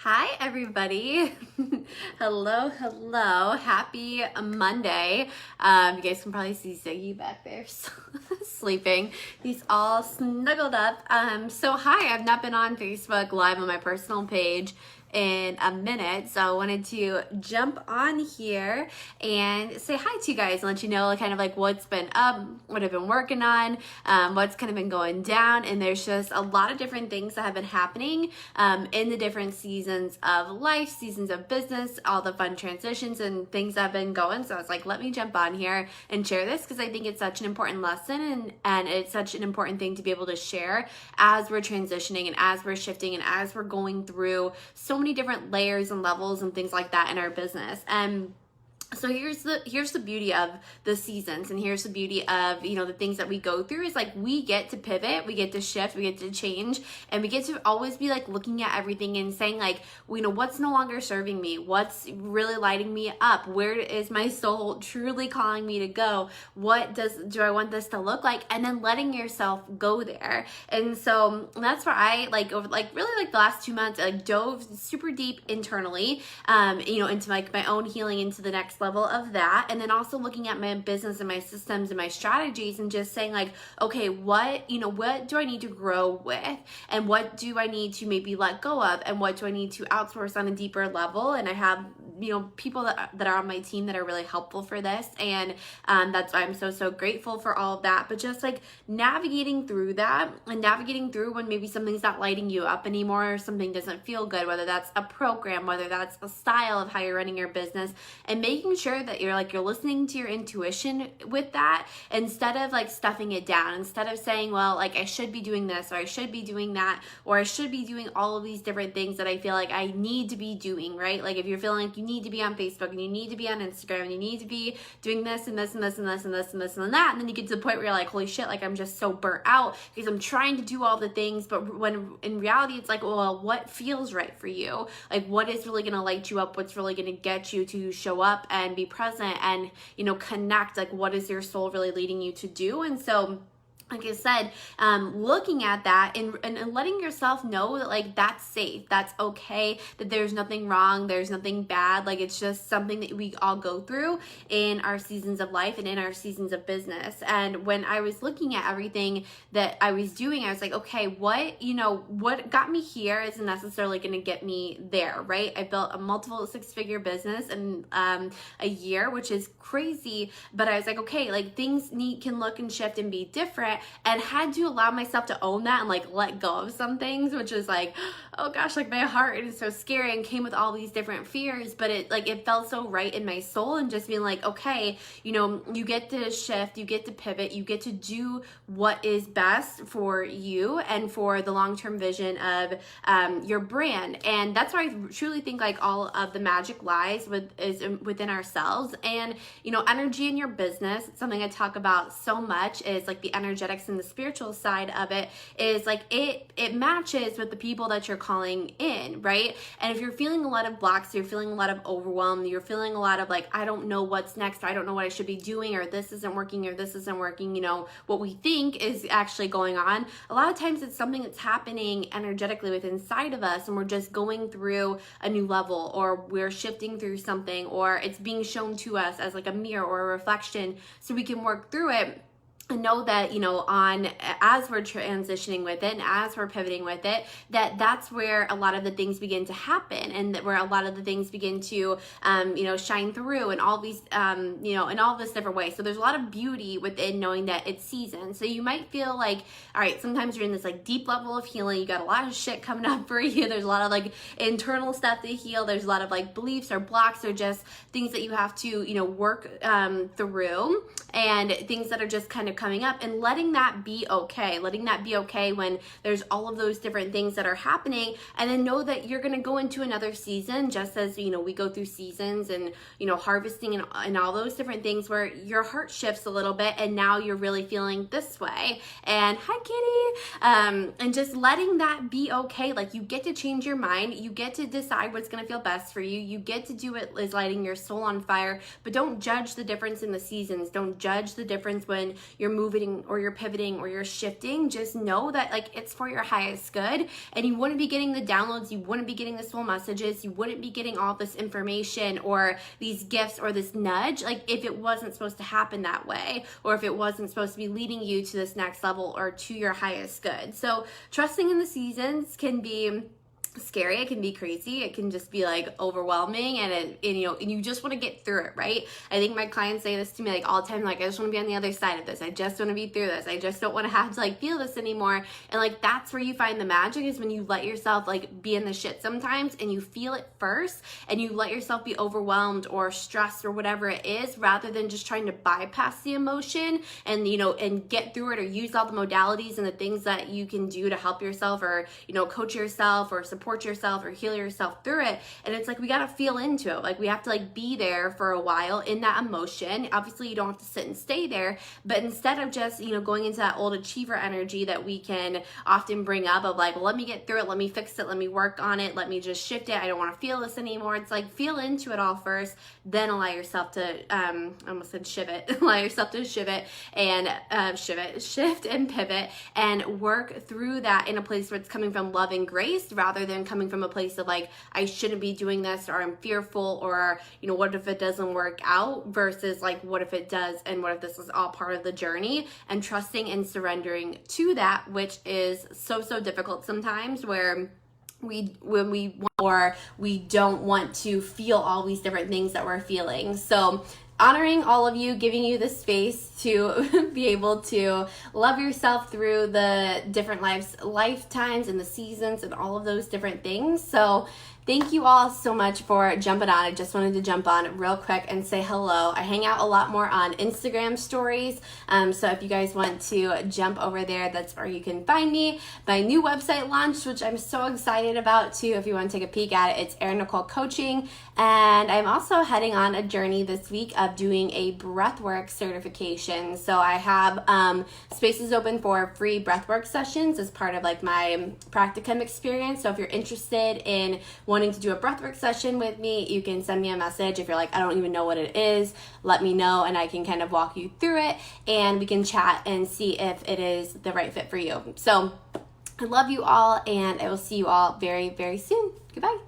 Hi, everybody. Hello. Happy Monday. You guys can probably see Ziggy back there sleeping. He's all snuggled up. Hi, I've not been on Facebook Live on my personal page in a minute, so I wanted to jump on here and say hi to you guys and let you know kind of like what's been up, what I've been working on, what's kind of been going down. And there's just a lot of different things that have been happening in the different seasons of life, seasons of business, all the fun transitions and things that have been going. So I was like, let me jump on here and share this because I think it's such an important lesson and it's such an important thing to be able to share as we're transitioning and as we're shifting and as we're going through so many different layers and levels and things like that in our business. And so here's the beauty of the seasons, and here's the beauty of the things that we go through is like we get to pivot, we get to shift, we get to change, and we get to always be like looking at everything and saying like, what's no longer serving me, what's really lighting me up, where is my soul truly calling me to go, what do I want this to look like, and then letting yourself go there. And so that's where I over really the last 2 months I dove super deep internally into like my own healing, into the next level of that, and then also looking at my business and my systems and my strategies and just saying like, okay, what do I need to grow with, and what do I need to maybe let go of, and what do I need to outsource on a deeper level. And I have people that are on my team that are really helpful for this, and that's why I'm so grateful for all of that. But just like navigating through that and navigating through when maybe something's not lighting you up anymore, or something doesn't feel good, whether that's a program, whether that's a style of how you're running your business, and making sure that you're listening to your intuition with that instead of like stuffing it down, instead of saying, well, like I should be doing this, or I should be doing that, or I should be doing all of these different things that I feel like I need to be doing, right? Like if you're feeling like you need to be on Facebook and you need to be on Instagram and you need to be doing this and this and this and this and this and this and that, and then you get to the point where you're like, holy shit, like I'm just so burnt out because I'm trying to do all the things, but when in reality it's like, well, what feels right for you? Like what is really gonna light you up? What's really gonna get you to show up and be present and connect? Like what is your soul really leading you to do? And so like I said, looking at that and letting yourself know that like that's safe, that's okay, that there's nothing wrong, there's nothing bad, like it's just something that we all go through in our seasons of life and in our seasons of business. And when I was looking at everything that I was doing, I was like, okay, what got me here isn't necessarily going to get me there, right? I built a multiple six-figure business in a year, which is crazy, but I was like, okay, like things can look and shift and be different, and had to allow myself to own that and like let go of some things, which is like, oh gosh, like my heart is so scary and came with all these different fears, but it felt so right in my soul, and just being like, okay, you get to shift, you get to pivot, you get to do what is best for you and for the long-term vision of your brand. And that's where I truly think like all of the magic lies within ourselves. And energy in your business, it's something I talk about so much, is like the energetics and the spiritual side of it, is like it matches with the people that you're calling in, right? And if you're feeling a lot of blocks, you're feeling a lot of overwhelm, you're feeling a lot of like, I don't know what's next, or I don't know what I should be doing, or this isn't working, what we think is actually going on, a lot of times it's something that's happening energetically within inside of us, and we're just going through a new level, or we're shifting through something, or it's being shown to us as like a mirror or a reflection so we can work through it. And know that as we're transitioning with it and as we're pivoting with it, that's where a lot of the things begin to happen, and that where a lot of the things begin to shine through, and all these in all this different ways. So there's a lot of beauty within knowing that it's season. So you might feel like, all right, sometimes you're in this like deep level of healing, you got a lot of shit coming up for you, there's a lot of like internal stuff to heal, there's a lot of like beliefs or blocks or just things that you have to work through, and things that are just kind of coming up, and letting that be okay when there's all of those different things that are happening. And then know that you're going to go into another season, just as we go through seasons and harvesting and all those different things, where your heart shifts a little bit and now you're really feeling this way. And hi kitty. And just letting that be okay. Like you get to change your mind, you get to decide what's going to feel best for you, you get to do what is lighting your soul on fire. But don't judge the difference in the seasons, don't judge the difference when you're you're moving or you're pivoting or you're shifting, just know that like it's for your highest good, and you wouldn't be getting the downloads, you wouldn't be getting the soul messages, you wouldn't be getting all this information or these gifts or this nudge like if it wasn't supposed to happen that way, or if it wasn't supposed to be leading you to this next level or to your highest good. So trusting in the seasons can be scary, it can be crazy, it can just be like overwhelming, and you just want to get through it, right? I think my clients say this to me like all the time, like I just want to be on the other side of this, I just want to be through this, I just don't want to have to like feel this anymore. And like that's where you find the magic, is when you let yourself like be in the shit sometimes and you feel it first, and you let yourself be overwhelmed or stressed or whatever it is, rather than just trying to bypass the emotion and and get through it, or use all the modalities and the things that you can do to help yourself, or coach yourself or support yourself or heal yourself through it. And it's like we got to feel into it, like we have to like be there for a while in that emotion. Obviously you don't have to sit and stay there, but instead of just going into that old achiever energy that we can often bring up of like, well, let me get through it, let me fix it, let me work on it, let me just shift it, I don't want to feel this anymore. It's like feel into it all first, then allow yourself to I almost said shift it allow yourself to shift and shift and pivot and work through that in a place where it's coming from love and grace, rather than coming from a place of like, I shouldn't be doing this, or I'm fearful, or what if it doesn't work out, versus like, what if it does, and what if this is all part of the journey, and trusting and surrendering to that, which is so difficult sometimes, where when we want, or we don't want to feel all these different things that we're feeling. So honoring all of you, giving you the space to be able to love yourself through the different lifetimes and the seasons and all of those different things. So thank you all so much for jumping on. I just wanted to jump on real quick and say hello. I hang out a lot more on Instagram stories. So if you guys want to jump over there, that's where you can find me. My new website launched, which I'm so excited about too. If you want to take a peek at it, it's Erin Nicole Coaching. And I'm also heading on a journey this week of doing a breathwork certification. So I have spaces open for free breathwork sessions as part of like my practicum experience. So if you're interested in wanting to do a breathwork session with me, you can send me a message. If you're like, I don't even know what it is, let me know and I can kind of walk you through it, and we can chat and see if it is the right fit for you. So I love you all, and I will see you all very, very soon. Goodbye.